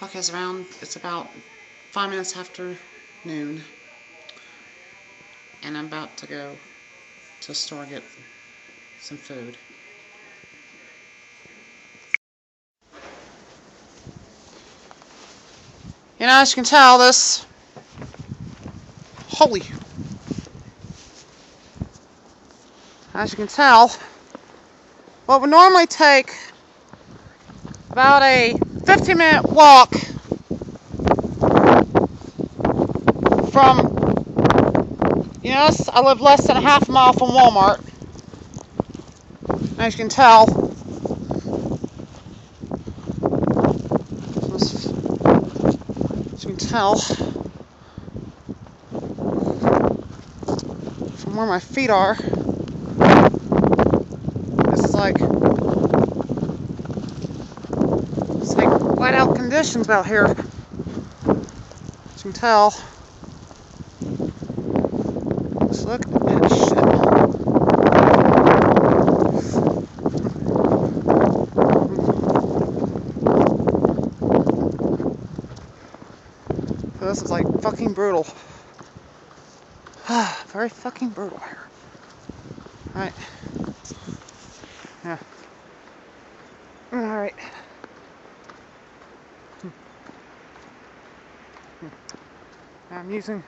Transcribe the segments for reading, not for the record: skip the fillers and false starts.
Clock is around, it's about 5 minutes after noon, and I'm about to go to the store and get some food. You know, as you can tell, this, as you can tell, what would normally take about a 15-minute walk from, yes, I live less than a half mile from Walmart. As you can tell, from where my feet are, this is like, it's like whiteout conditions out here. As you can tell, just look at that shit. This is like fucking brutal. Very fucking brutal here. Alright. Yeah. Alright. I'm using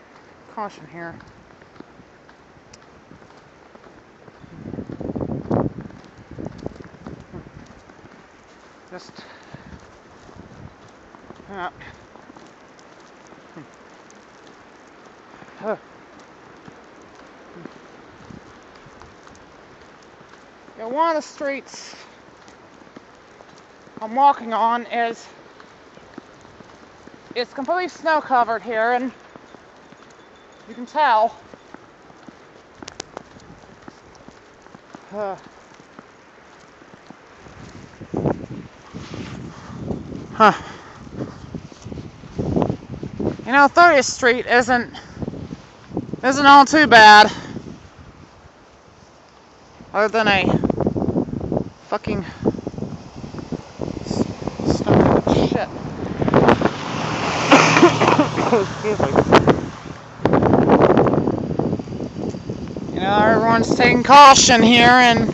caution here. Just yeah, one of the streets I'm walking on is, it's completely snow covered here, and you can tell. You know, 30th Street isn't all too bad, other than a fucking shit. Excuse me. You know, everyone's taking caution here, and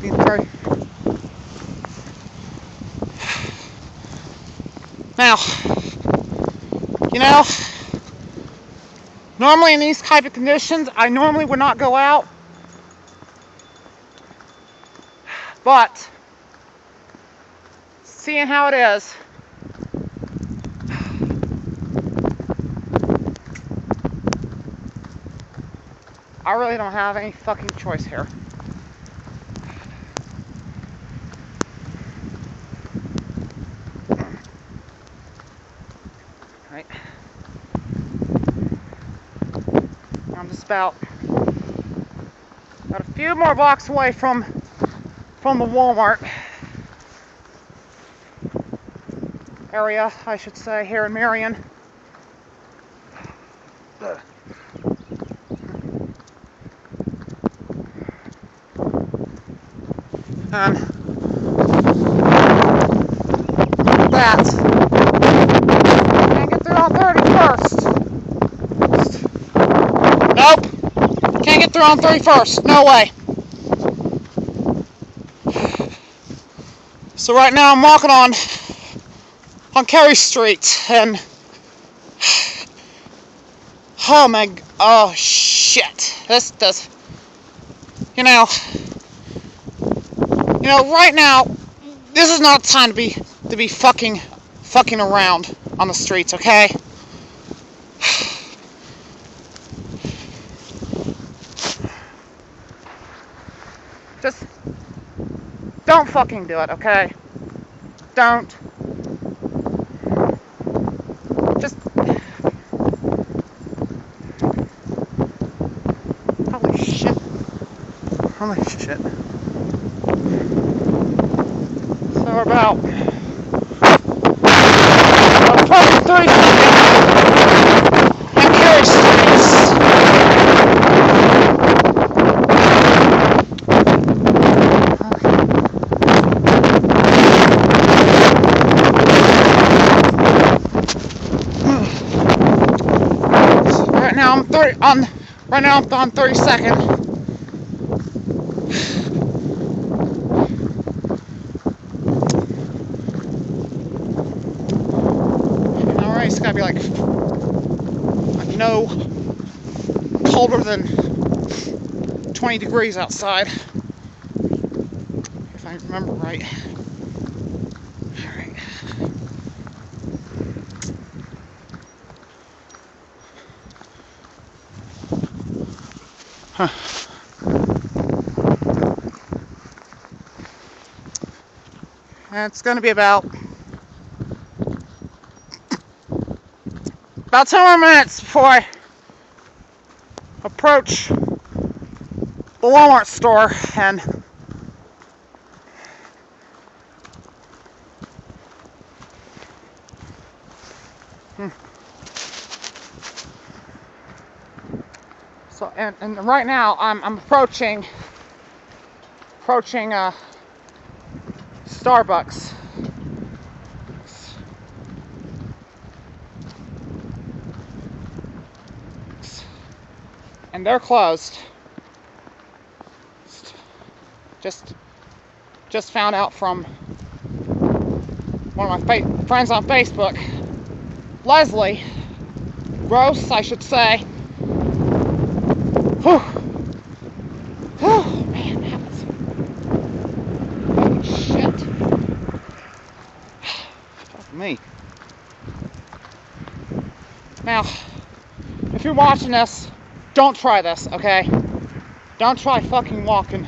being very. Now, you know, normally in these type of conditions, I normally would not go out, but seeing how it is, I really don't have any fucking choice here. Right. I'm just about a few more blocks away from the Walmart area, I should say, here in Marion. And that, can't get through on 31st. Nope, can't get through on 31st. No way. So right now I'm walking on Carey Street, and oh shit, this does, you know, right now, this is not time to be fucking around on the streets, okay? Just don't fucking do it, okay? Don't. Just. Holy shit. Holy shit. So we're about 23 and Carey Streets. right now I'm on 32nd. Alright, it's gotta be like no colder than 20 degrees outside, if I remember right. Alright. Huh. And it's going to be about 10 more minutes before I approach the Walmart store, and so and right now I'm approaching Starbucks. And they're closed. Just found out from one of my friends on Facebook, Leslie, Gross, I should say. Whew. Whew, man, that was holy shit. Fuck me. Now, if you're watching this, don't try this, okay? Don't try fucking walking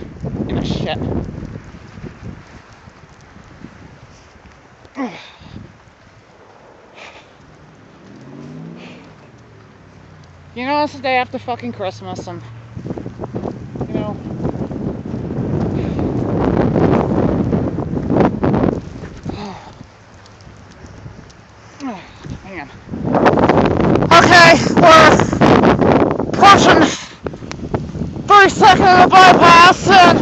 in a shit. You know, it's the day after fucking Christmas, and, you know, man. Okay, we're approaching 32nd of the bypass, and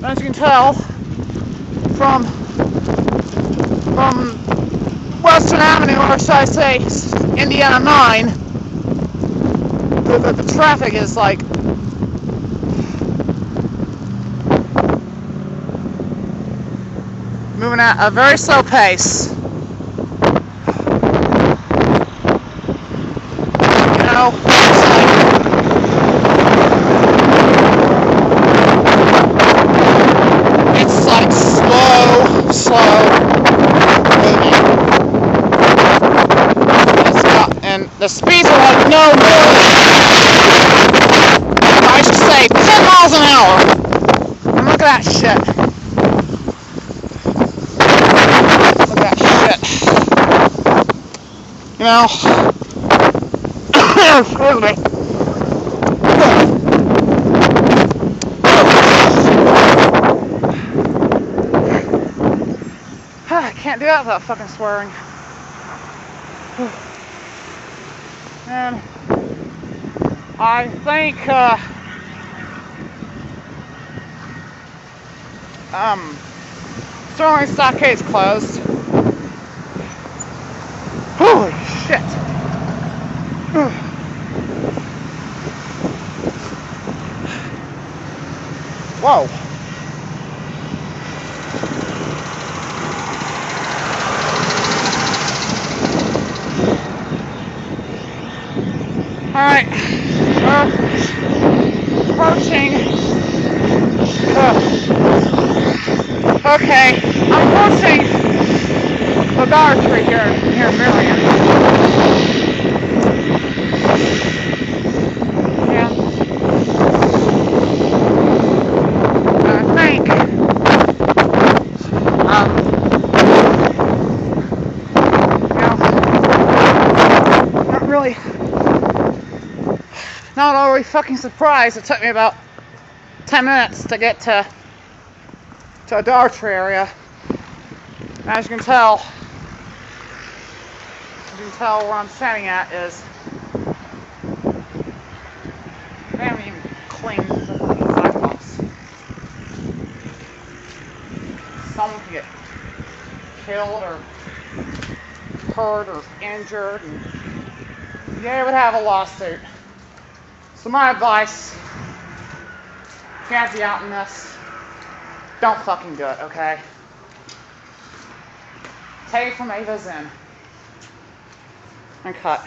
as you can tell from Western Avenue, or should I say Indiana 9, the traffic is like moving at a very slow pace. You know, it's like slow moving. And the speeds are like no more, I should say 10 miles an hour. And look at that shit. Look at that shit. You know, excuse me. I can't do that without fucking swearing. And I think Sterling Stockade's closed. Holy shit. Whoa. Alright, approaching, okay, I'm approaching the Dollar Tree here in Marion. Yeah. I think, not always fucking surprised. It took me about 10 minutes to get to a Dollar Tree area. As you can tell where I'm standing at is they haven't even cleaned the fucking sidewalks. Someone could get killed or hurt or injured, and they would have a lawsuit. So my advice, if you have you out in this, don't fucking do it, okay? Take it from Ava Zinn. And cut.